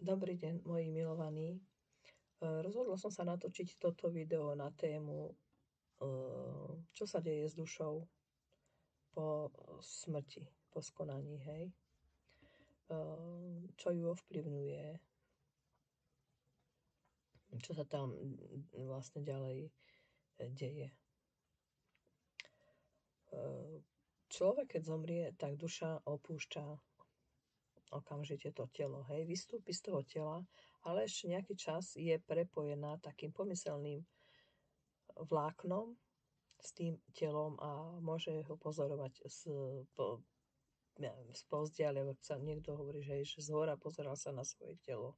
Dobrý deň, moji milovaní. Rozhodla som sa natočiť toto video na tému, čo sa deje s dušou po smrti, po skonaní, hej. Čo ju ovplyvňuje, čo sa tam vlastne ďalej deje. Človek, keď zomrie, tak duša opúšťa okamžite to telo, hej, vystúpi z toho tela, ale ešte nejaký čas je prepojená takým pomyselným vláknom s tým telom a môže ho pozorovať povzdiaľ, alebo sa niekto hovorí, že zhora pozeral sa na svoje telo.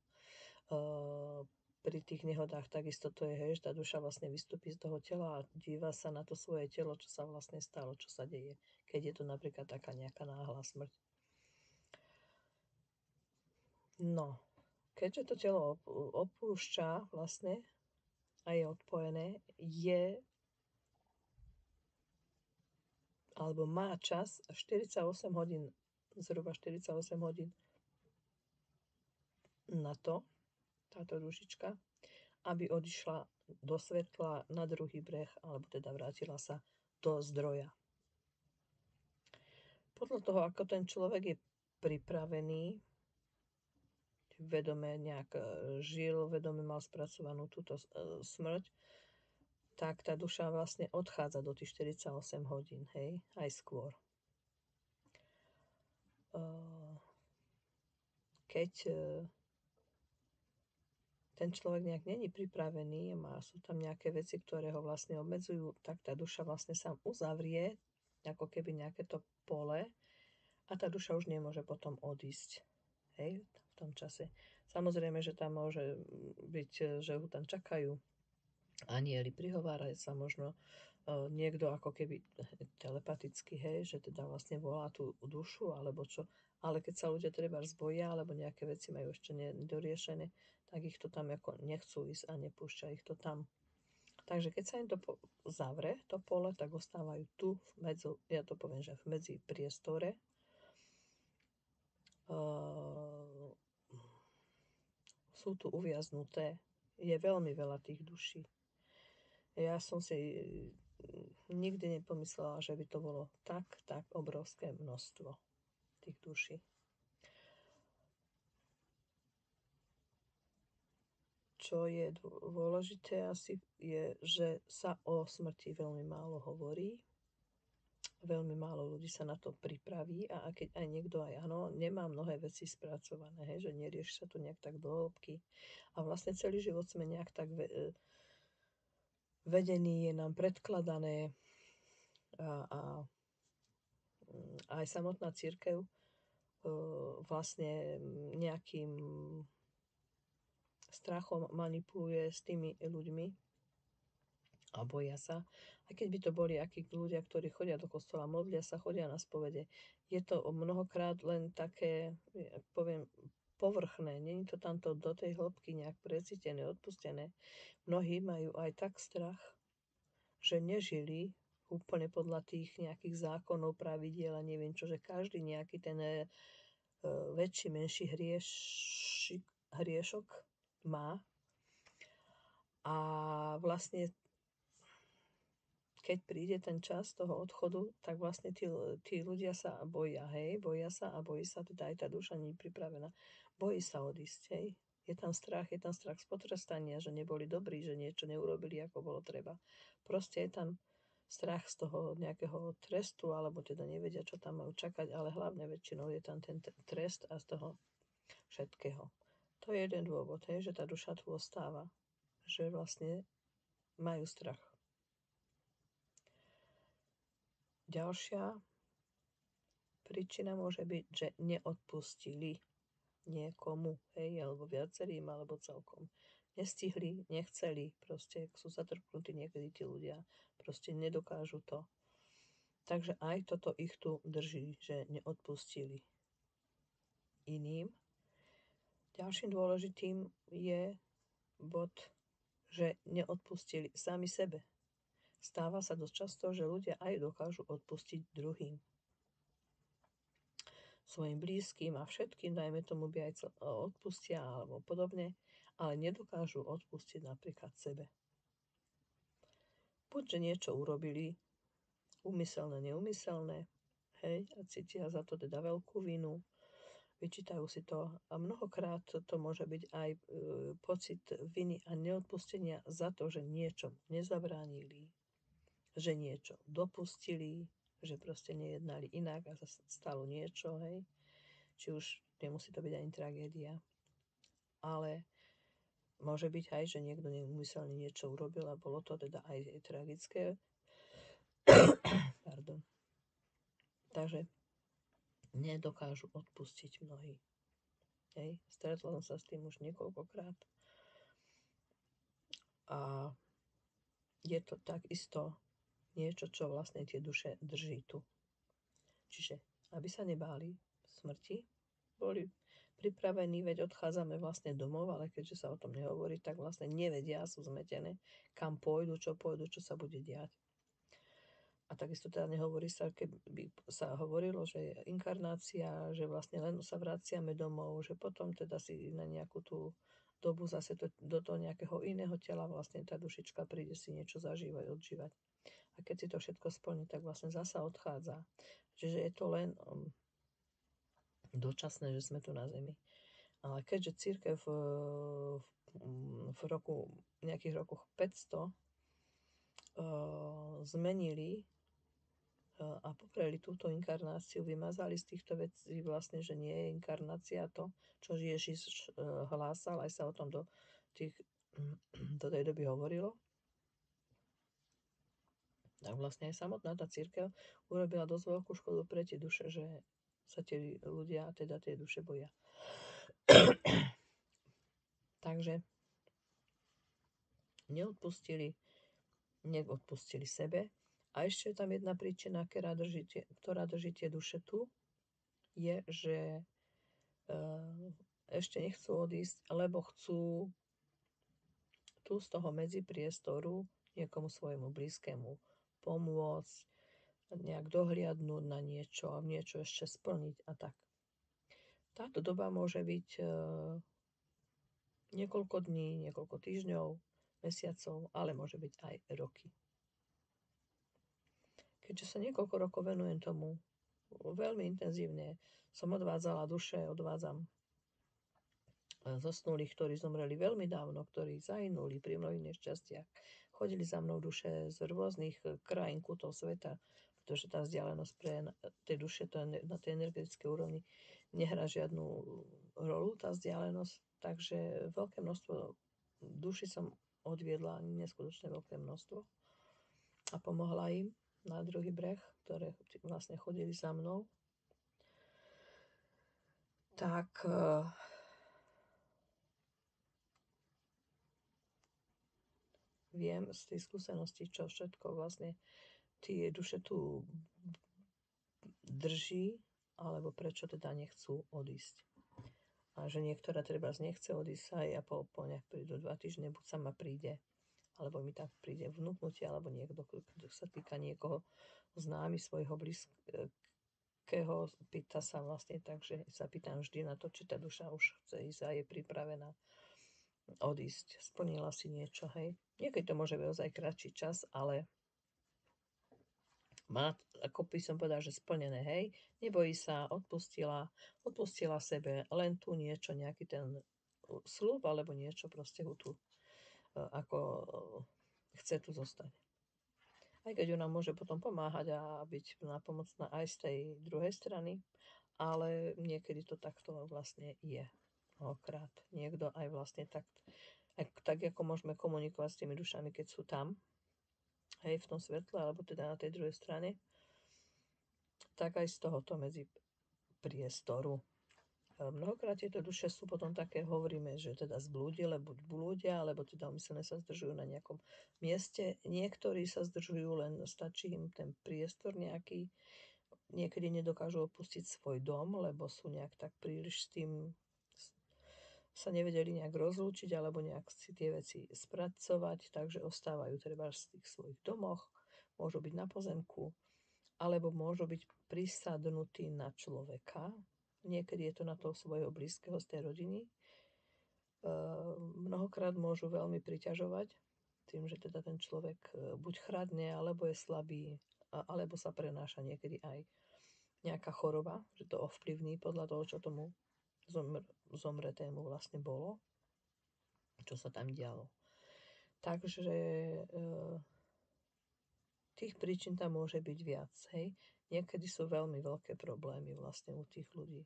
Pri tých nehodách takisto to je, že tá duša vlastne vystúpi z toho tela a díva sa na to svoje telo, čo sa vlastne stalo, čo sa deje, keď je to napríklad taká nejaká náhla smrť. No, keďže to telo opúšťa vlastne a je odpojené, alebo má čas 48 hodín, zhruba 48 hodín na to, táto dušička, aby odišla do svetla na druhý breh, alebo teda vrátila sa do zdroja. Podľa toho, ako ten človek je pripravený, vedome nejak žil, vedome mal spracovanú túto smrť, tak tá duša vlastne odchádza do tých 48 hodín, hej, aj skôr. Keď ten človek nejak není pripravený, sú tam nejaké veci, ktoré ho vlastne obmedzujú, tak tá duša vlastne sa uzavrie, ako keby nejaké to pole, a tá duša už nemôže potom odísť, hej, v tom čase. Samozrejme, že tam môže byť, že ho tam čakajú anjeli, prihovára sa možno niekto ako keby telepaticky, hej, že teda vlastne volá tú dušu, alebo čo. Ale keď sa ľudia treba zboja, alebo nejaké veci majú ešte nedoriešené, tak ich to tam ako nechcú ísť a nepúšťa ich to tam. Takže keď sa im to zavre, to pole, tak ostávajú tu, ja to poviem, že v medzi priestore. Sú tu uviaznuté. Je veľmi veľa tých duší. Ja som si nikdy nepomyslela, že by to bolo tak obrovské množstvo tých duší. Čo je dôležité asi je, že sa o smrti veľmi málo hovorí. Veľmi málo ľudí sa na to pripraví a keď aj niekto aj áno, nemá mnohé veci spracované, hej, že nerieši sa to nejak tak do hĺbky. A vlastne celý život sme nejak tak vedení, je nám predkladané a aj samotná cirkev vlastne nejakým strachom manipuluje s tými ľuďmi a boja sa. A keď by to boli akí ľudia, ktorí chodia do kostola, modlia sa, chodia na spovede, je to mnohokrát len také, poviem, povrchné. Není to tamto do tej hĺbky nejak precítené, odpustené. Mnohí majú aj tak strach, že nežili úplne podľa tých nejakých zákonov, pravidiel a neviem čo, že každý nejaký ten väčší, menší hriešok má. A vlastne keď príde ten čas toho odchodu, tak vlastne tí ľudia sa boja, hej, bojí sa, teda aj tá duša nie je pripravená. Bojí sa odísť, hej. Je tam strach z potrestania, že neboli dobrí, že niečo neurobili, ako bolo treba. Proste je tam strach z toho nejakého trestu, alebo teda nevedia, čo tam majú čakať, ale hlavne väčšinou je tam ten trest a z toho všetkého. To je jeden dôvod, hej, že tá duša tu ostáva, že vlastne majú strach. Ďalšia príčina môže byť, že neodpustili niekomu, hej, alebo viacerým, alebo celkom. Nestihli, nechceli, proste sú zatrpnutí niekedy tí ľudia, proste nedokážu to. Takže aj toto ich tu drží, že neodpustili iným. Ďalším dôležitým je bod, že neodpustili sami sebe. Stáva sa dosť často, že ľudia aj dokážu odpustiť druhým. svojim blízkym a všetkým, dajme tomu, by aj odpustia alebo podobne, ale nedokážu odpustiť napríklad sebe. Buď, že niečo urobili, úmyselné, neúmyselné, hej, a cítia za to teda veľkú vinu, vyčítajú si to a mnohokrát to môže byť aj pocit viny a neodpustenia za to, že niečo nezabránili, že niečo dopustili, že proste nejednali inak a stalo niečo, hej. Či už nemusí to byť ani tragédia, ale môže byť aj, že niekto neúmyselne niečo urobil a bolo to teda aj tragické. Pardon. Takže nedokážu odpustiť mnohí. Hej. Stretla som sa s tým už niekoľkokrát. A je to takisto niečo, čo vlastne tie duše drží tu. Čiže, aby sa nebáli smrti, boli pripravení, veď odchádzame vlastne domov, ale keďže sa o tom nehovorí, tak vlastne nevedia, sú zmetené, kam pôjdu, čo sa bude diať. A takisto teda nehovorí sa, keby sa hovorilo, že je inkarnácia, že vlastne len sa vraciame domov, že potom teda si na nejakú tú dobu zase do toho nejakého iného tela vlastne tá dušička príde si niečo zažívať, odžívať. A keď si to všetko splní, tak vlastne zasa odchádza. Čiže je to len dočasné, že sme tu na zemi. Ale keďže cirkev v nejakých rokoch 500 zmenili a popreli túto inkarnáciu, vymazali z týchto vecí vlastne, že nie je inkarnácia to, čo Ježiš hlásal, aj sa o tom do tej doby hovorilo. Tak vlastne aj samotná tá cirkev urobila dosť veľkú škodu pre tie duše, že sa tie ľudia, teda tie duše boja. Takže neodpustili sebe. A ešte je tam jedna príčina, ktorá drží tie duše tu, je, že ešte nechcú odísť, lebo chcú tu z toho medzipriestoru niekomu svojmu blízkému pomôcť, nejak dohliadnúť na niečo ešte splniť a tak. Táto doba môže byť niekoľko dní, niekoľko týždňov, mesiacov, ale môže byť aj roky. Keďže sa niekoľko rokov venujem tomu, veľmi intenzívne som odvádzam zosnulých, ktorí zomreli veľmi dávno, ktorí zahynuli pri mnohých nešťastiach. Chodili za mnou duše z rôznych krajín, kútov sveta, pretože tá vzdialenosť pre tie duše na tej energetickej úrovni nehrá žiadnu rolu, tá vzdialenosť. Takže veľké množstvo duši som odviedla, neskutočne veľké množstvo, a pomohla im na druhý breh, ktoré vlastne chodili za mnou. Tak viem z tej skúsenosti, čo všetko vlastne tie duše tu drží, alebo prečo teda nechcú odísť. A že niektorá treba nechce odísť aj a po nejak prídu 2 týždne, buď sama príde, alebo mi tak príde vnúknutie, alebo niekto, kto sa týka niekoho známy svojho blízkeho, pýta sa vlastne, takže sa pýtam vždy na to, či tá duša už chce ísť a je pripravená odísť. Splnila si niečo, hej. Niekedy to môže byť ozaj kratší čas, ale má, ako by som povedala, že splnené, hej. Nebojí sa, odpustila sebe len tu niečo, nejaký ten sľub, alebo niečo proste tu ako chce tu zostať. Aj keď ona môže potom pomáhať a byť nápomocná aj z tej druhej strany, ale niekedy to takto vlastne je. Mnohokrát niekto aj vlastne tak ako môžeme komunikovať s tými dušami, keď sú tam, hej, v tom svetle, alebo teda na tej druhej strane, tak aj z tohoto medzi priestoru. Mnohokrát tieto duše sú potom také, hovoríme, že teda zblúdile, buď blúdia, alebo teda umyselne sa zdržujú na nejakom mieste. Niektorí sa zdržujú, len stačí im ten priestor nejaký. Niekedy nedokážu opustiť svoj dom, lebo sú nejak tak príliš s tým, sa nevedeli nejak rozlúčiť, alebo nejak si tie veci spracovať, takže ostávajú treba v tých svojich domoch, môžu byť na pozemku, alebo môžu byť prisadnutí na človeka, niekedy je to na toho svojho blízkeho z tej rodiny. Mnohokrát môžu veľmi priťažovať tým, že teda ten človek buď chradne, alebo je slabý, alebo sa prenáša niekedy aj nejaká choroba, že to ovplyvní podľa toho, čo tomu zomretému vlastne bolo, čo sa tam dialo. Takže tých príčin tam môže byť viac, hej. Niekedy sú veľmi veľké problémy vlastne u tých ľudí.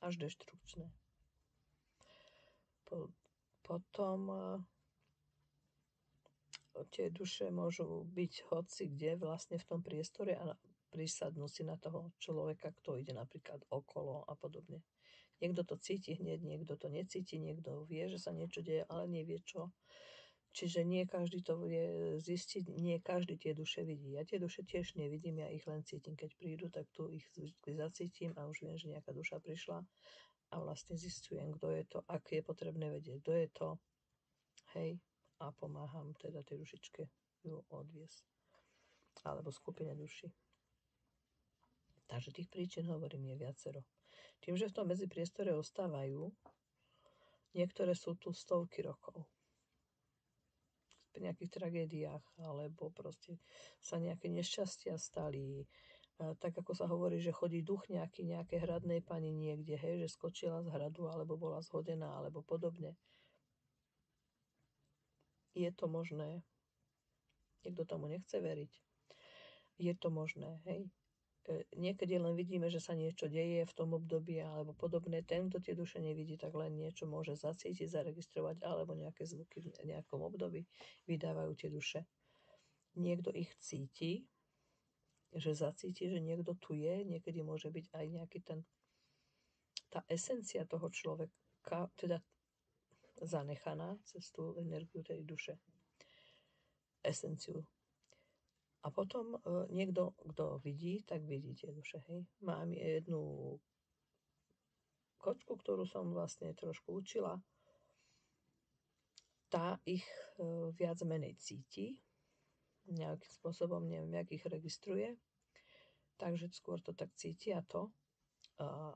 Až deštrukčné. Potom tie duše môžu byť hoci kde vlastne v tom priestore a prisadnú si na toho človeka, kto ide napríklad okolo a podobne. Niekto to cíti hneď, niekto to necíti, niekto vie, že sa niečo deje, ale nevie čo. Čiže nie každý to vie zistiť, nie každý tie duše vidí. Ja tie duše tiež nevidím, ja ich len cítim. Keď prídu, tak tu ich vždy zacítim a už viem, že nejaká duša prišla a vlastne zistujem, kto je to, aké je potrebné vedieť, kto je to, hej, a pomáham teda tej dušičke ju odviesť. Alebo skupine duši. Takže tých príčin, hovorím, je viacero. Tým, že v tom medzipriestore ostávajú, niektoré sú tu stovky rokov. Pri nejakých tragédiách, alebo proste sa nejaké nešťastia stali. Tak ako sa hovorí, že chodí duch nejakej hradnej pani niekde, hej, že skočila z hradu, alebo bola zhodená, alebo podobne. Je to možné. Niekto tomu nechce veriť. Je to možné, hej. Niekedy len vidíme, že sa niečo deje v tom období alebo podobné. Ten, kto tie duše nevidí, tak len niečo môže zacítiť, zaregistrovať alebo nejaké zvuky v nejakom období vydávajú tie duše. Niekto ich cíti, že zacíti, že niekto tu je. Niekedy môže byť aj nejaký tá esencia toho človeka, teda zanechaná cez tú energiu tej duše. Esenciu. A potom niekto, kto vidí, tak vidí tie duše. Hej. Mám jednu kočku, ktorú som vlastne trošku učila. Tá ich viac menej cíti. Nejakým spôsobom, neviem, jak ich registruje. Takže skôr to tak cíti a to.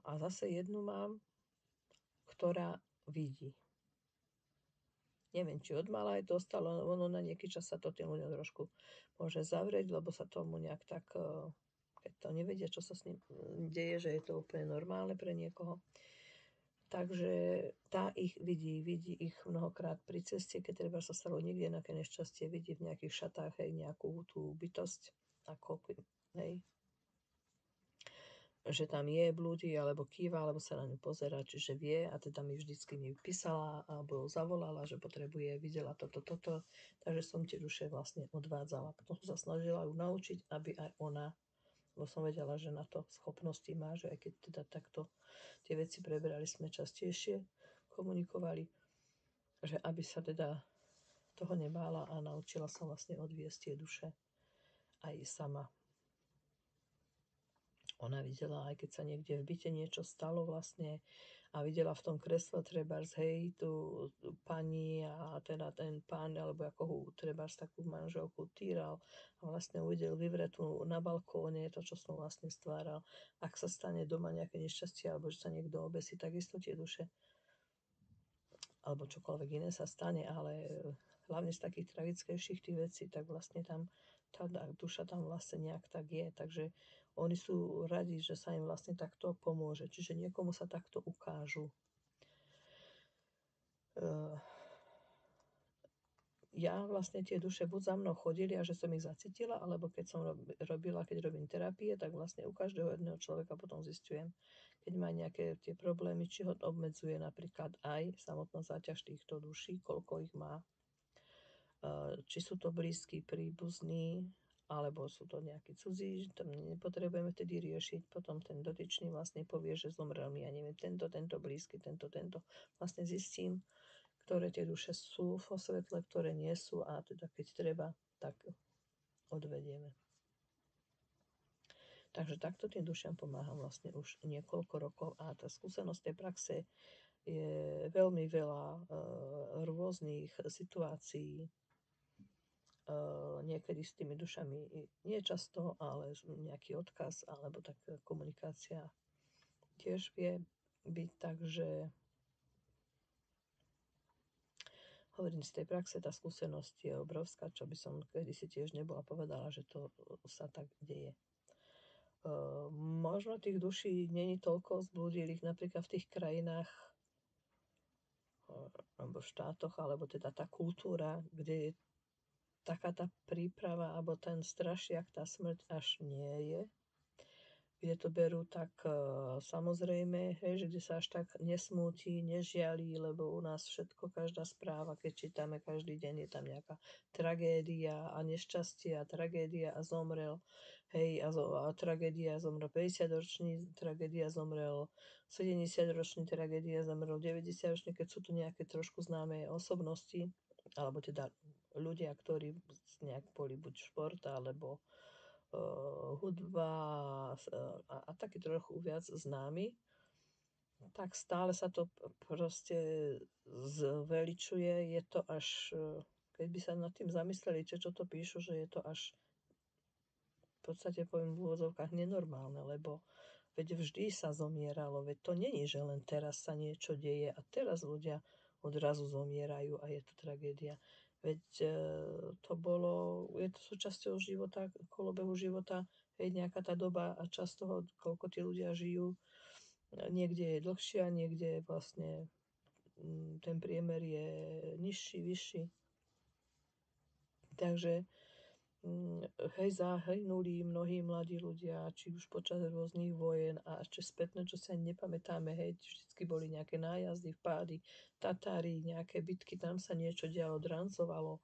A zase jednu mám, ktorá vidí. Neviem, či od mala aj dostalo, ono na nejaký čas sa to tým ľuďom trošku môže zavrieť, lebo sa tomu nejak tak, keď to nevedia, čo sa s ním deje, že je to úplne normálne pre niekoho. Takže tá ich vidí ich mnohokrát pri ceste, keď treba sa stalo niekde nejaké nešťastie, vidí v nejakých šatách aj nejakú tú bytosť, ako, hej, že tam je, blúdi, alebo kýva, alebo sa na ňu pozerá, čiže vie a teda mi písala alebo zavolala, že potrebuje, videla toto, takže som tie duše vlastne odvádzala. Potom som sa snažila ju naučiť, aby aj ona, lebo som vedela, že na to schopnosti má, že aj keď teda takto tie veci preberali sme častejšie, komunikovali, že aby sa teda toho nebála a naučila sa vlastne odviesť tie duše aj sama. Ona videla, aj keď sa niekde v byte niečo stalo vlastne a videla v tom kresle trebárs, hej, tú pani a teda ten pán, alebo ako ho trebárs takú manželku týral a vlastne uvidel vyvretú na balkóne to, čo som vlastne stváral. Ak sa stane doma nejaké nešťastie, alebo že sa niekto obesí, takisto tie duše alebo čokoľvek iné sa stane, ale hlavne z takých tragickejších tých vecí, tak vlastne tam tá duša tam vlastne nejak tak je. Takže oni sú radi, že sa im vlastne takto pomôže. Čiže niekomu sa takto ukážu. Ja vlastne tie duše buď za mnou chodili a že som ich zacítila, alebo keď som keď robím terapie, tak vlastne u každého jedného človeka potom zistujem, keď má nejaké tie problémy, či ho obmedzuje napríklad aj samotná záťaž týchto duší, koľko ich má, či sú to blízki, príbuzní, alebo sú to nejakí cudzí, tam nepotrebujeme vtedy riešiť, potom ten dotyčný vlastne povie, že zomrel mi, ja neviem, tento blízky, tento, vlastne zistím, ktoré tie duše sú vo svetle, ktoré nie sú a teda keď treba, tak odvedieme. Takže takto tým dušiam pomáham vlastne už niekoľko rokov a tá skúsenosť tej praxe je veľmi veľa rôznych situácií, niekedy s tými dušami nie často, ale nejaký odkaz alebo taká komunikácia tiež vie byť tak, že hovorím, z tej praxe tá skúsenosť je obrovská, čo by som kedysi tiež nebola povedala, že to sa tak deje. Možno tých duší není toľko zblúdilých napríklad v tých krajinách alebo v štátoch, alebo teda tá kultúra, kde je taká tá príprava, alebo ten strašiak, tá smrť až nie je, kde to berú tak samozrejme, hej, že kde sa až tak nesmúti, nežialí, lebo u nás všetko, každá správa, keď čítame každý deň, je tam nejaká tragédia a nešťastie a tragédia a zomrel, hej, a tragédia zomrel 50-ročný, tragédia zomrel 70-ročný, tragédia zomrel 90-ročný, keď sú tu nejaké trošku známe osobnosti, alebo teda ľudia, ktorí nejak boli buď šport, alebo hudba a taký trochu viac známy, tak stále sa to proste zveličuje. Je to až, keď by sa nad tým zamysleli, čo to píšu, že je to až v podstate poviem v úvodzovkách nenormálne, lebo veď vždy sa zomieralo, veď to není, že len teraz sa niečo deje a teraz ľudia odrazu zomierajú a je to tragédia. Veď to bolo, je to súčasťou života, kolobehu života, hej, nejaká tá doba a čas toho, koľko tí ľudia žijú. Niekde je dlhšia, niekde je vlastne ten priemer je nižší, vyšší. Takže hej, zahynuli mnohí mladí ľudia, či už počas rôznych vojen a ešte spätne, čo sa ani nepamätáme, hej, vždycky boli nejaké nájazdy, vpády, Tatári, nejaké bitky, tam sa niečo dialo, drancovalo,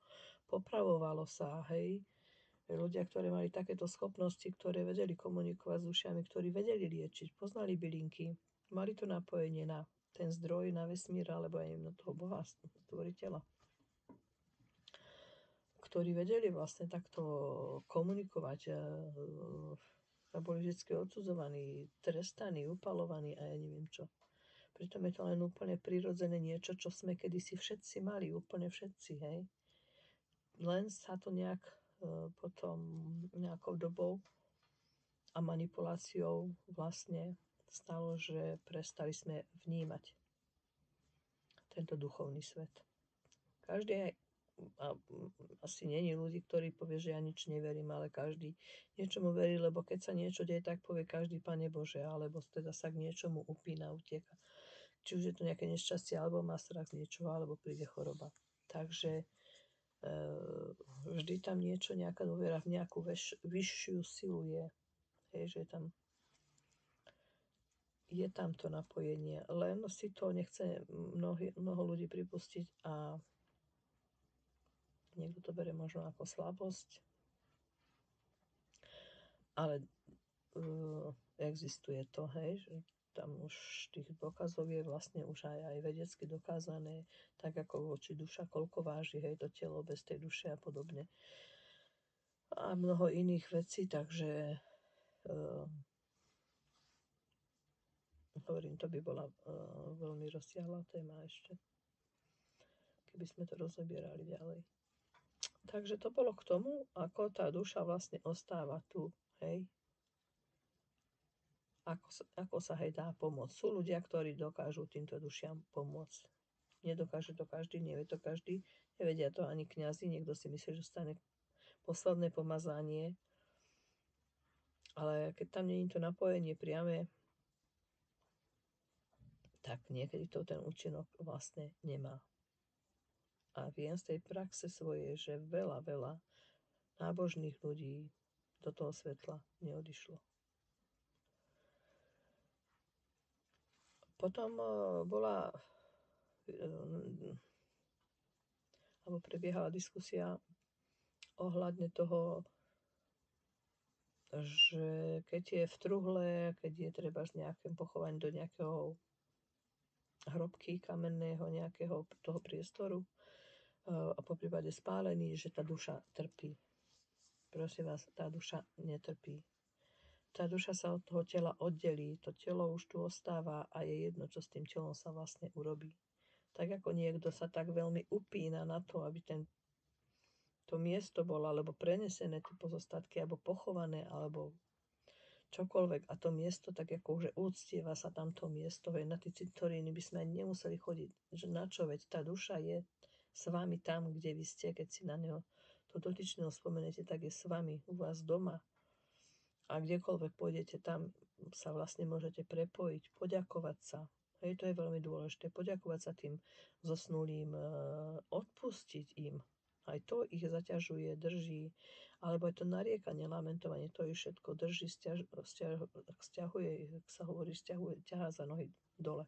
popravovalo sa, hej. Ľudia, ktorí mali takéto schopnosti, ktoré vedeli komunikovať s dušiami, ktorí vedeli liečiť, poznali bylinky, mali to napojenie na ten zdroj, na vesmír, alebo aj na toho Boha, stvoriteľa, ktorí vedeli vlastne takto komunikovať a boli vždy odsudzovaní, trestaní, upalovaní a ja neviem čo. Pritom je to len úplne prirodzené niečo, čo sme kedysi všetci mali, úplne všetci, hej. Len sa to nejak potom nejakou dobou a manipuláciou vlastne stalo, že prestali sme vnímať tento duchovný svet. Každý asi není ľudí, ktorí povie, že ja nič neverím, ale každý niečomu verí, lebo keď sa niečo deje, tak povie každý Pane Bože, alebo teda sa k niečomu upína, utieka. Či už je to nejaké nešťastie, alebo má strach z niečoho, alebo príde choroba. Takže vždy tam niečo, nejaká dôvera v nejakú vyššiu silu je. Hej, že je tam to napojenie, len si to nechce mnoho ľudí pripustiť a niekto to berie možno ako slabosť, ale existuje to, hej, že tam už tých dôkazov je vlastne už aj vedecky dokázané, tak ako či duša koľko váži, hej, to telo bez tej duše a podobne. A mnoho iných vecí, takže hovorím, to by bola veľmi rozsiahla téma ešte, keby sme to rozobierali ďalej. Takže to bolo k tomu, ako tá duša vlastne ostáva tu, hej. Ako sa hej dá pomôcť. Sú ľudia, ktorí dokážu týmto dušiam pomôcť. Nedokáže to každý, nevie to každý, nevedia to ani kňazi, niekto si myslí, že stane posledné pomazanie, ale keď tam nie je to napojenie priame, tak niekedy to ten účinok vlastne nemá. A viem z tej praxe svojej, že veľa nábožných ľudí do toho svetla neodišlo. Potom prebiehala diskusia ohľadne toho, že keď je v truhle, keď je treba z nejakým pochovaním do nejakého hrobky kamenného, nejakého toho priestoru a po prípade spálený, že tá duša trpí. Prosím vás, tá duša netrpí. Tá duša sa od toho tela oddelí, to telo už tu ostáva a je jedno, čo s tým telom sa vlastne urobí. Tak ako niekto sa tak veľmi upína na to, aby to miesto bolo, alebo prenesené tie pozostatky, alebo pochované, alebo čokoľvek. A to miesto, tak ako že úctieva sa tamto miesto, veď na tie cintoríny by sme ani nemuseli chodiť. Že na čo, veď tá duša je s vami tam, kde vy ste, keď si na neho to dotyčného spomenete, tak je s vami u vás doma. A kdekoľvek pôjdete, tam sa vlastne môžete prepojiť, poďakovať sa. Hej, to je veľmi dôležité. Poďakovať sa tým zosnulým, odpustiť im. Aj to ich zaťažuje, drží, alebo aj to nariekanie, lamentovanie, to ich všetko drží, stiahuje, jak sa hovorí, ťahá za nohy dole.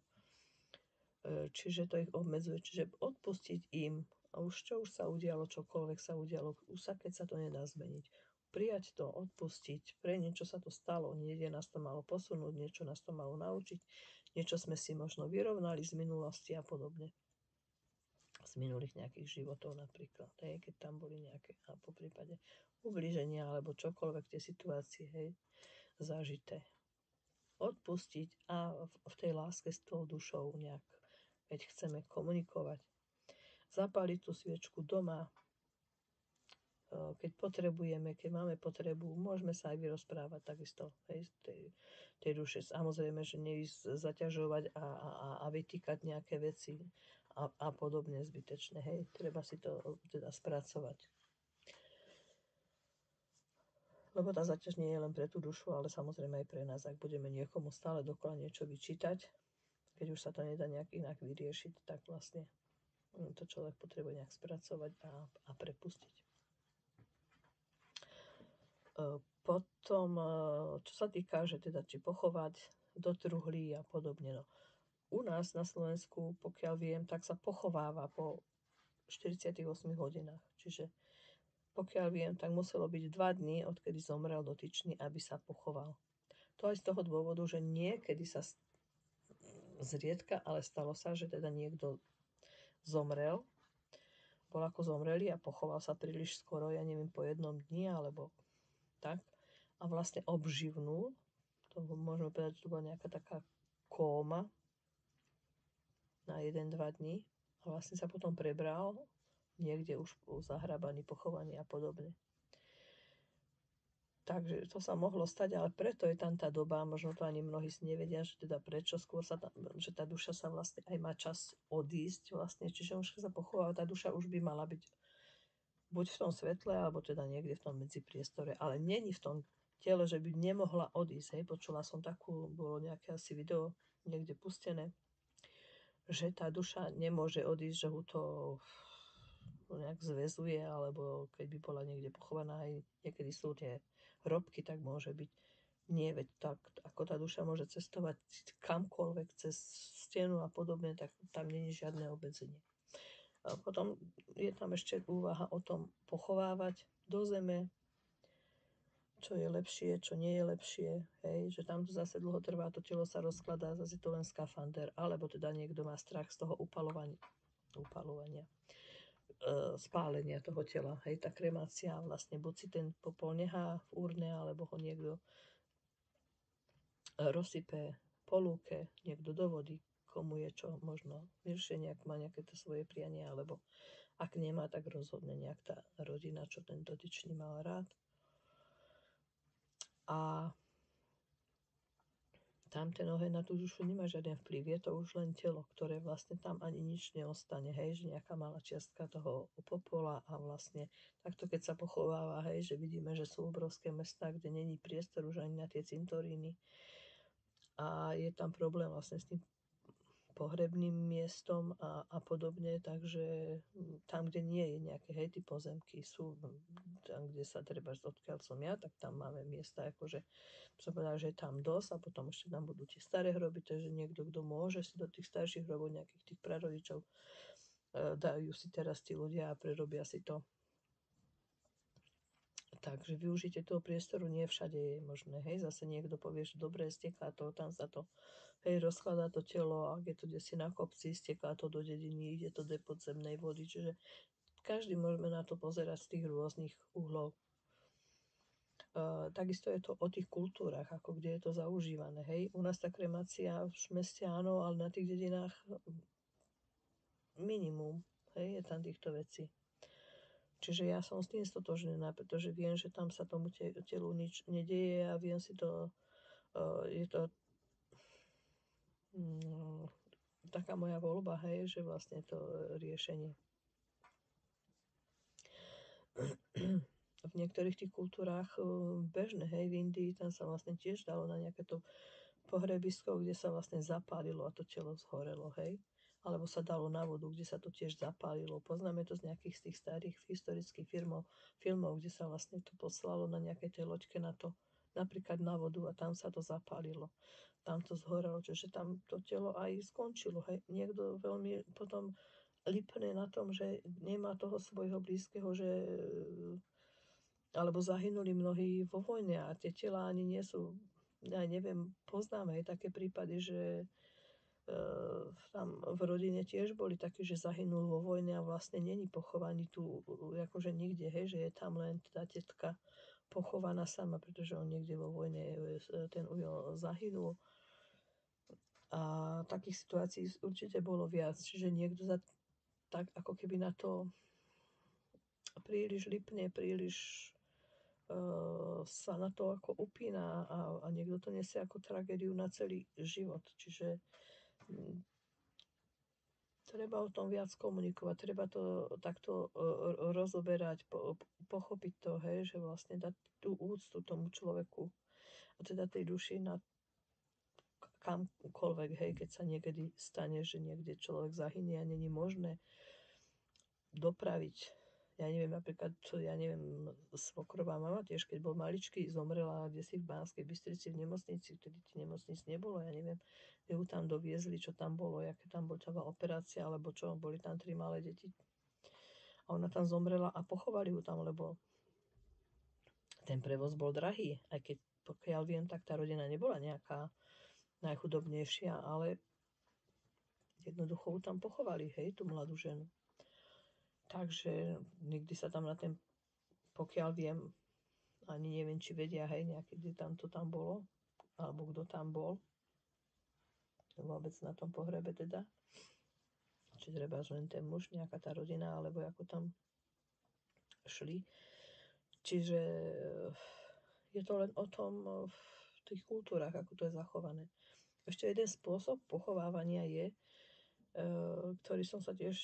Čiže to ich obmedzuje. Čiže odpustiť im, a už čo už sa udialo, čokoľvek sa udialo, už sa, keď sa to nedá zmeniť. Prijať to, odpustiť, pre niečo sa to stalo, niekde nás to malo posunúť, niečo nás to malo naučiť, niečo sme si možno vyrovnali z minulosti a podobne. Z minulých nejakých životov napríklad, hej, keď tam boli nejaké, a po prípade ublíženia alebo čokoľvek tie situácie, hej, zažité. Odpustiť a v tej láske s tou dušou nejak, keď chceme komunikovať. Zapáliť tú sviečku doma, keď potrebujeme, keď máme potrebu, môžeme sa aj vyrozprávať takisto, hej, tej duše. Samozrejme, že zaťažovať a vytýkať nejaké veci a podobne zbytečné, hej. Treba si to teda spracovať. Lebo tá zaťaž nie je len pre tú dušu, ale samozrejme aj pre nás. Ak budeme niekomu stále dokola niečo vyčítať, keď už sa to nedá nejak inak vyriešiť, tak vlastne to človek potrebuje nejak spracovať a prepustiť. Potom, čo sa týka, že teda či pochovať do truhlí a podobne. No. U nás na Slovensku, pokiaľ viem, tak sa pochováva po 48 hodinách. Čiže pokiaľ viem, tak muselo byť 2 dní, odkedy zomrel dotyčný, aby sa pochoval. To aj z toho dôvodu, že niekedy sa zriedka, ale stalo sa, že teda niekto zomrel, bol ako zomrelý a pochoval sa príliš skoro, ja neviem, po 1 dni alebo tak, a vlastne obživnul, to môžeme povedať, že to bola nejaká taká kóma na 1-2 dní a vlastne sa potom prebral niekde už zahrabaný, pochovaný a podobne. Takže to sa mohlo stať, ale preto je tam tá doba, možno to ani mnohí si nevedia, že teda prečo, skôr sa tam, že tá duša sa vlastne aj má čas odísť vlastne, čiže už keď sa pochováva, tá duša už by mala byť buď v tom svetle, alebo teda niekde v tom medzipriestore, ale není v tom tele, že by nemohla odísť, hej. Počula som takú, bolo nejaké asi video niekde pustené, že tá duša nemôže odísť, že ho to nejak zväzuje, alebo keď by bola niekde pochovaná, aj niekedy sú tie hrobky, tak môže byť. Nie, veď tak, ako tá duša môže cestovať kamkoľvek cez stenu a podobne, tak tam nie je žiadne obmedzenie. A potom je tam ešte úvaha o tom pochovávať do zeme, čo je lepšie, čo nie je lepšie, hej, že tam to zase dlho trvá, to telo sa rozkladá, zase to len skafander, alebo teda niekto má strach z toho upalovania, spálenia toho tela, hej, tá kremácia, vlastne buď si ten popol nechá v urne, alebo ho niekto rozsype po lúke, niekto do vody, komu je čo možno milšie, nejak má nejaké to svoje prianie, alebo ak nemá, tak rozhodne nejak tá rodina, čo ten dotyčný mal rád. A tam ten oheň na tú dušu nemá žiaden vplyv, je to už len telo, ktoré vlastne tam ani nič neostane, hej, že nejaká malá čiastka toho popola a vlastne takto keď sa pochováva, hej, že vidíme, že sú obrovské mestá, kde není priestor už ani na tie cintoríny a je tam problém vlastne s tým pohrebným miestom a podobne, takže tam, kde nie je nejaké, hej, tí pozemky sú, tam, kde sa treba, odkiaľ som ja, tak tam máme miesta, akože som povedala, že je tam dosť a potom ešte tam budú tie staré hroby, takže niekto, kto môže si do tých starších hrobov nejakých tých prarodičov, dajú si teraz tí ľudia a prerobia si to. Takže využitie toho priestoru nie všade je možné, hej, zase niekto povie, že dobre, steká to, tam sa to, hej, rozkladá to telo, ak je to desi na kopci, steká to do dediny, ide to do podzemnej vody, čiže každý môžeme na to pozerať z tých rôznych uhlov. Takisto je to o tých kultúrach, ako kde je to zaužívané, hej. U nás tá kremácia v meste áno, ale na tých dedinách minimum, hej, je tam týchto vecí. Čiže ja som s tým stotožnená, pretože viem, že tam sa tomu telu nič nedieje a viem si to je to taká moja voľba, hej, že vlastne to riešenie. V niektorých tých kultúrách bežné, hej, v Indii, tam sa vlastne tiež dalo na nejaké to pohrebisko, kde sa vlastne zapálilo a to telo zhorelo, hej. Alebo sa dalo na vodu, kde sa to tiež zapálilo. Poznáme to z nejakých z tých starých historických filmov, kde sa vlastne to poslalo na nejakej tej loďke na to, napríklad na vodu a tam sa to zapálilo. Tam to zhorelo, čiže tam to telo aj skončilo, hej. Niekto veľmi potom lipne na tom, že nemá toho svojho blízkeho, že alebo zahynuli mnohí vo vojne a tie tela ani nie sú, ja neviem, poznáme aj také prípady, že tam v rodine tiež boli takí, že zahynul vo vojne a vlastne není pochovaný tu akože nikde, hej, že je tam len tá tetka pochovaná sama, pretože on niekde vo vojne ten ujo zahynul. A takých situácií určite bolo viac, čiže niekto tak ako keby na to príliš lipne, príliš sa na to ako upína a niekto to nesie ako tragédiu na celý život. Čiže treba o tom viac komunikovať, treba to takto rozoberať, pochopiť to, hej, že vlastne dať tú úctu tomu človeku a teda tej duši na kamkoľvek, hej, keď sa niekedy stane, že niekde človek zahynie a není možné dopraviť. Ja neviem, napríklad, svokrová mama tiež, keď bol maličký, zomrela kdesi v Banskej Bystrici v nemocnici, vtedy nemocnic nebolo, ja neviem, ju tam doviezli, čo tam bolo, aké tam bola operácia, alebo čo, boli tam 3 malé deti. A ona tam zomrela a pochovali ju tam, lebo ten prevoz bol drahý, aj keď pokiaľ viem, tak tá rodina nebola nejaká najchudobnejšia, ale jednoducho ju tam pochovali, hej, tú mladú ženu. Takže nikdy sa tam na ten, pokiaľ viem, ani neviem, či vedia, hej, nejaký, kde tam to tam bolo, alebo kto tam bol, vôbec na tom pohrebe teda. Či treba len ten muž, nejaká tá rodina, alebo ako tam šli. Čiže je to len o tom v tých kultúrach, ako to je zachované. Ešte jeden spôsob pochovávania je, ktorý som sa tiež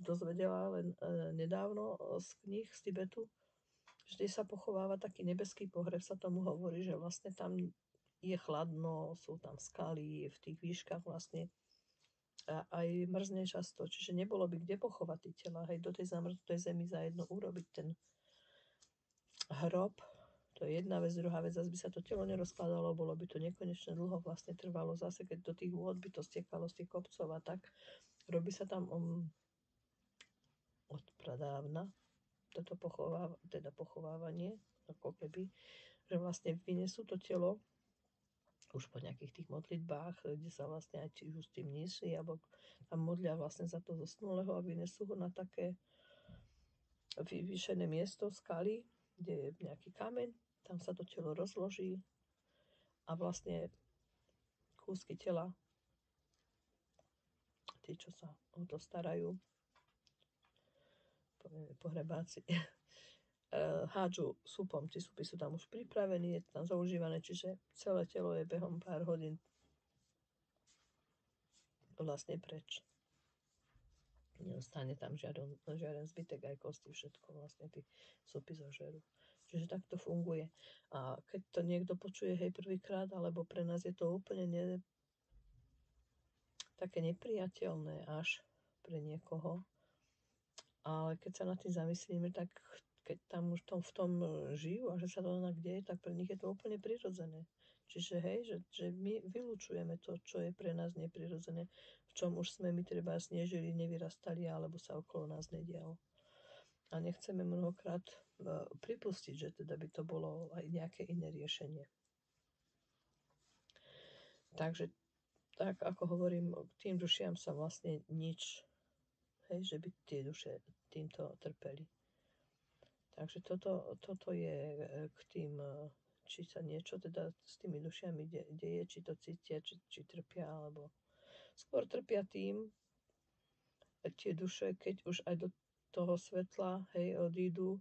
dozvedela len nedávno z kníh z Tibetu. Vždy sa pochováva taký nebeský pohreb, sa tomu hovorí, že vlastne tam je chladno, sú tam skaly, v tých výškach vlastne a aj mrzne často, čiže nebolo by kde pochovať tie tela, hej, do tej zamrznutej zemi zajedno urobiť ten hrob, to je jedna vec, druhá vec, zase by sa to telo nerozkladalo, bolo by to nekonečne dlho vlastne trvalo, zase keď do tých vôd by to stiekalo z tých kopcov a tak, robí sa tam od pradávna toto pochovávanie, ako keby, že vlastne vynesú to telo už po nejakých tých modlitbách, kde sa vlastne aj či už s tým nižší, alebo tam modlia vlastne za to zosnulého a vynesú ho na také vyvýšené miesto, skaly, kde je nejaký kameň, tam sa to telo rozloží a vlastne kúsky tela, tí, čo sa o to starajú, pohrebáci, hádžu súpom. Tí súpy sú tam už pripravení, je tam zaužívané, čiže celé telo je behom pár hodín vlastne preč. Neostane tam žiaden zbytek, aj kosti, všetko vlastne tí súpy zožerú. Čiže tak to funguje. A keď to niekto počuje, hej, prvýkrát, alebo pre nás je to úplne také nepriateľné až pre niekoho, ale keď sa nad tým zamyslíme, tak keď tam už v tom žijú a že sa to onak deje, tak pre nich je to úplne prirodzené. Čiže hej, že my vylúčujeme to, čo je pre nás neprirodzené, v čom už sme my treba nežili, nevyrastali, alebo sa okolo nás nedialo. A nechceme mnohokrát pripustiť, že teda by to bolo aj nejaké iné riešenie. Takže tak, ako hovorím, k tým dušiam sa vlastne nič, hej, že by tie duše týmto trpeli. Takže toto je k tým, či sa niečo teda s tými dušiami deje, či to cítia, či trpia, alebo skôr trpia tým, tie duše, keď už aj do toho svetla, hej, odídu,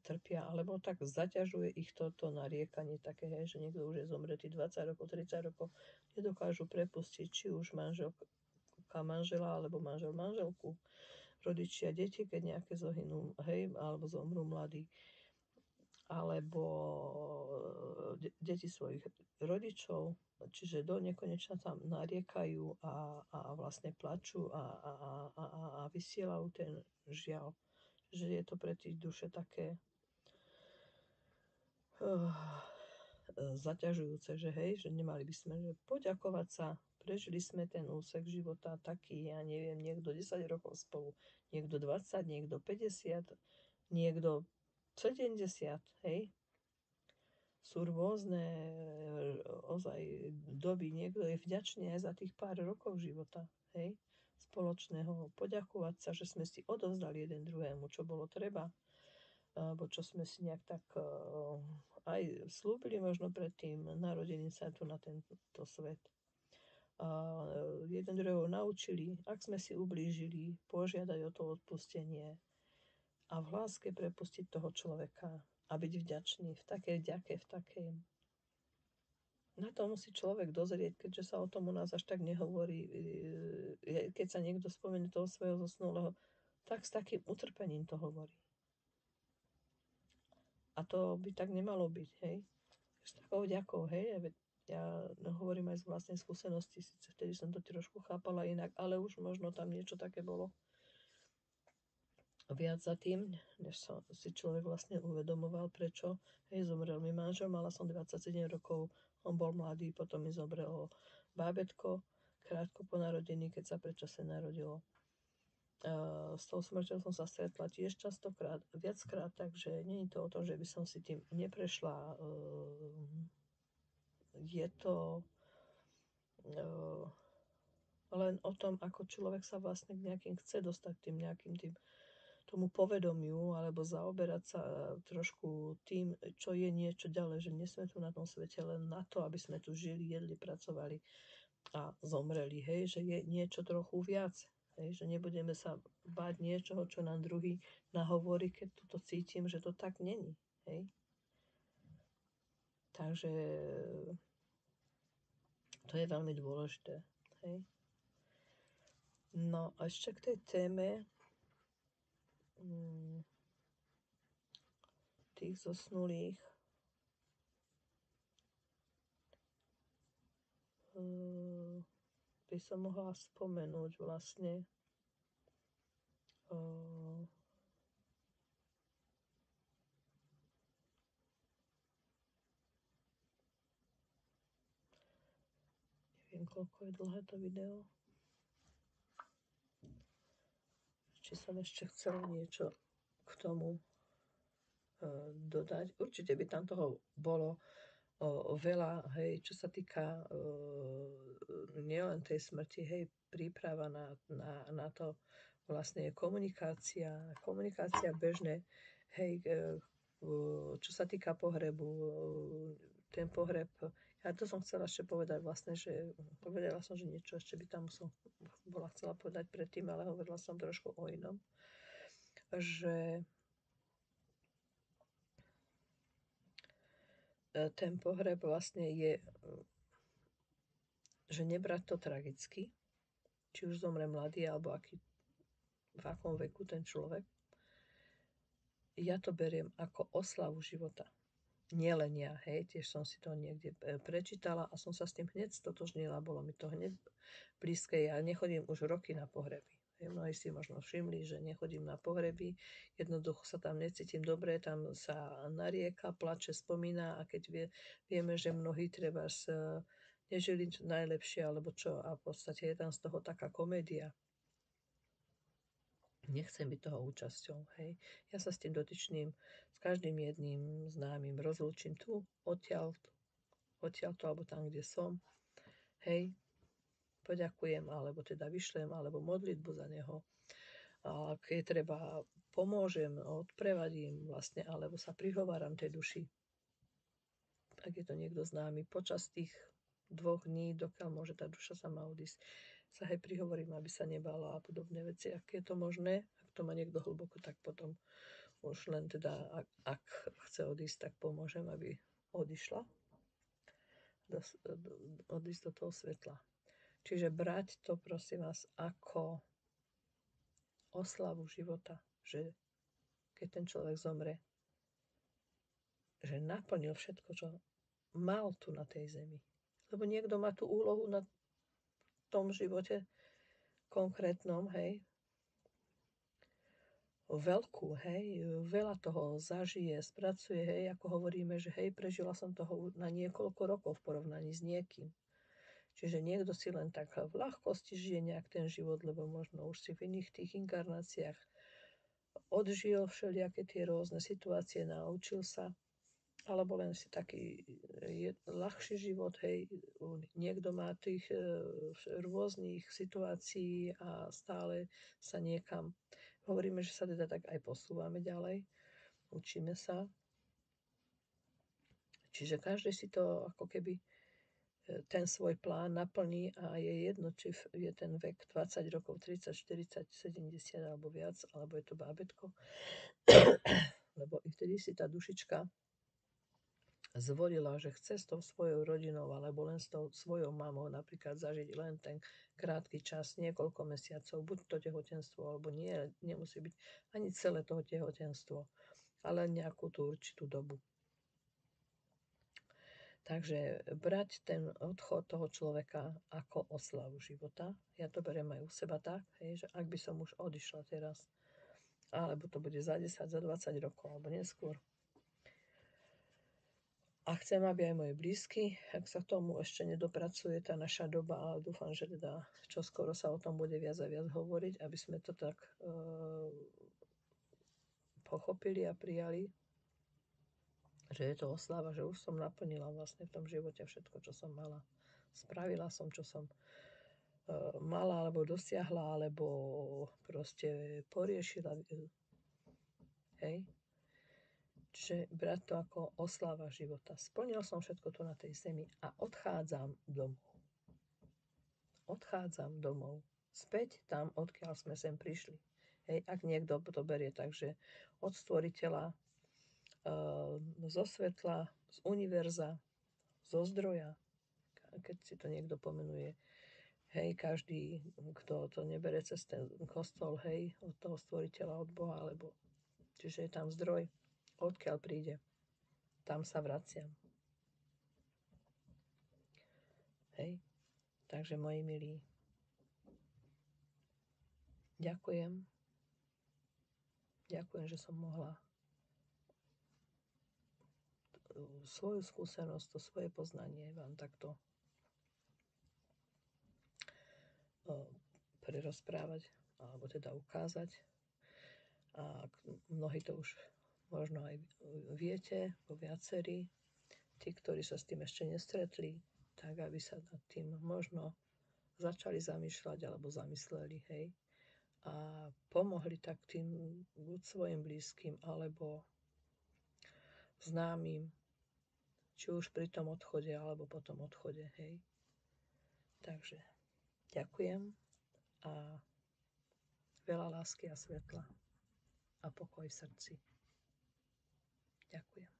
trpia, alebo tak zaťažuje ich toto nariekanie také, hej, že niekto už je zomretý 20 rokov, 30 rokov, nedokážu prepustiť či už manželka manžela, alebo manžel manželku, rodičia deti, keď nejaké zohynú, hej, alebo zomrú mladí, alebo deti svojich rodičov, čiže do nekonečna tam nariekajú a vlastne plačú a vysielajú ten žiaľ, že je to pre tých duše také zaťažujúce, že hej, že nemali by sme že poďakovať sa, prežili sme ten úsek života taký, ja neviem, niekto 10 rokov spolu, niekto 20, niekto 50, niekto 70, hej. Sú rôzne ozaj doby, niekto je vďačný aj za tých pár rokov života, hej, spoločného, poďakovať sa, že sme si odovzdali jeden druhému, čo bolo treba, alebo čo sme si nejak tak aj slúbili možno predtým, narodení sa tu na tento svet. A jeden druhého naučili, ak sme si ublížili, požiadať o to odpustenie a v láske prepustiť toho človeka a byť vďačný v takej vďake, v takej. Na to musí človek dozrieť, keďže sa o tom u nás až tak nehovorí. Keď sa niekto spomenie toho svojho zosnulého, tak s takým utrpením to hovorí. A to by tak nemalo byť, hej. S takou vďakou, hej. Ja hovorím aj z vlastnej skúsenosti, síce vtedy som to trošku chápala inak, ale už možno tam niečo také bolo viac za tým, než som si človek vlastne uvedomoval, prečo. Hej, zomrel mi manžel, mala som 27 rokov, on bol mladý, potom mi zomrelo bábätko, krátko po narodení, keď sa predčasne narodilo. S tou smrťou som sa stretla tiež častokrát, viackrát, takže nie je to o tom, že by som si tým neprešla. Je to len o tom, ako človek sa vlastne k nejakým chce dostať tým nejakým tým tomu povedomiu, alebo zaoberať sa trošku tým, čo je niečo ďalej, že nie sme tu na tom svete len na to, aby sme tu žili, jedli, pracovali a zomreli, hej, že je niečo trochu viac. Hej, že nebudeme sa báť niečoho, čo nám druhý nahovorí, keď toto cítim, že to tak není. Hej. Takže to je veľmi dôležité. Hej. No a ešte k tej téme tých zosnulých. By som mohla spomenúť vlastne neviem, koľko je dlhé to video. Či som ešte chcela niečo k tomu dodať. Určite by tam toho bolo veľa, hej, čo sa týka nielen tej smrti, hej, príprava na to vlastne komunikácia bežné, hej, čo sa týka pohrebu, ten pohreb, ja to som chcela ešte povedať vlastne, že povedala som, že niečo ešte by tam som bola chcela povedať predtým, ale hovorila som trošku o inom, že ten pohreb vlastne je, že nebrať to tragicky, či už zomre mladý, alebo v akom veku ten človek. Ja to beriem ako oslavu života. Nielen ja, hej, tiež som si to niekde prečítala a som sa s tým hneď stotožnila, bolo mi to hneď blízke. Ja nechodím už roky na pohreby. Mnohí si možno všimli, že nechodím na pohreby, jednoducho sa tam necítim dobre, tam sa narieka, plače, spomína a keď vieme, že mnohí treba nežili najlepšie alebo čo a v podstate je tam z toho taká komédia. Nechcem byť toho účasťou, hej. Ja sa s tým dotyčným, s každým jedným známym rozlúčim tu, odtiaľto, alebo tam, kde som, hej. Poďakujem, alebo teda vyšlem, alebo modlitbu za neho. A keď treba, pomôžem, odprevadím vlastne, alebo sa prihováram tej duši. Ak je to niekto známy, počas tých 2 dní, dokiaľ môže tá duša sama odísť, sa aj prihovorím, aby sa nebala a podobné veci. Ak je to možné, ak to má niekto hlboko, tak potom už len teda, ak chce odísť, tak pomôžem, aby odišla, odísť do toho svetla. Čiže brať to, prosím vás, ako oslavu života, že keď ten človek zomre, že naplnil všetko, čo mal tu na tej zemi. Lebo niekto má tú úlohu na tom živote konkrétnom, hej, veľkú, hej, veľa toho zažije, spracuje, hej, ako hovoríme, že hej, prežila som toho na niekoľko rokov v porovnaní s niekým. Čiže niekto si len tak v ľahkosti žije nejak ten život, lebo možno už si v iných tých inkarnáciách odžil všelijaké tie rôzne situácie, naučil sa, alebo len si taký ľahší život, hej, niekto má tých rôznych situácií a stále sa niekam, hovoríme, že sa teda tak aj posúvame ďalej, učíme sa. Čiže každý si to ako keby ten svoj plán naplní a je jedno, či je ten vek 20 rokov, 30, 40, 70 alebo viac, alebo je to bábätko, lebo i vtedy si tá dušička zvolila, že chce s tou svojou rodinou alebo len s tou svojou mamou napríklad zažiť len ten krátky čas, niekoľko mesiacov, buď to tehotenstvo, alebo nie, nemusí byť ani celé toho tehotenstvo, ale nejakú tú určitú dobu. Takže brať ten odchod toho človeka ako oslavu života. Ja to beriem aj u seba tak, hej, že ak by som už odišla teraz, alebo to bude za 10, za 20 rokov, alebo neskôr, a chcem, aby aj moji blízky, ak sa k tomu ešte nedopracuje tá naša doba, ale dúfam, že teda čoskoro sa o tom bude viac a viac hovoriť, aby sme to tak pochopili a prijali, že je to oslava, že už som naplnila vlastne v tom živote všetko, čo som mala. Spravila som, čo som mala, alebo dosiahla, alebo proste poriešila. Hej. Čiže brať to ako oslava života. Splnil som všetko tu na tej zemi a odchádzam domov. Odchádzam domov. Späť tam, odkiaľ sme sem prišli. Hej, ak niekto to berie tak, že od stvoriteľa, zo svetla, z univerza, zo zdroja, keď si to niekto pomenuje, hej, každý, kto to nebere cez ten kostol, hej, od toho stvoriteľa, od Boha, alebo čiže je tam zdroj, odkiaľ príde. Tam sa vraciam. Hej. Takže, moji milí, ďakujem. Ďakujem, že som mohla svoju skúsenosť, to svoje poznanie vám takto prerozprávať, alebo teda ukázať. A mnohí to už možno aj viete, vo viacerí, tí, ktorí sa s tým ešte nestretli, tak aby sa nad tým možno začali zamýšľať alebo zamysleli, hej, a pomohli tak tým buď svojim blízkym alebo známym, či už pri tom odchode alebo po tom odchode, hej. Takže ďakujem a veľa lásky a svetla a pokoj v srdci. Ďakujem.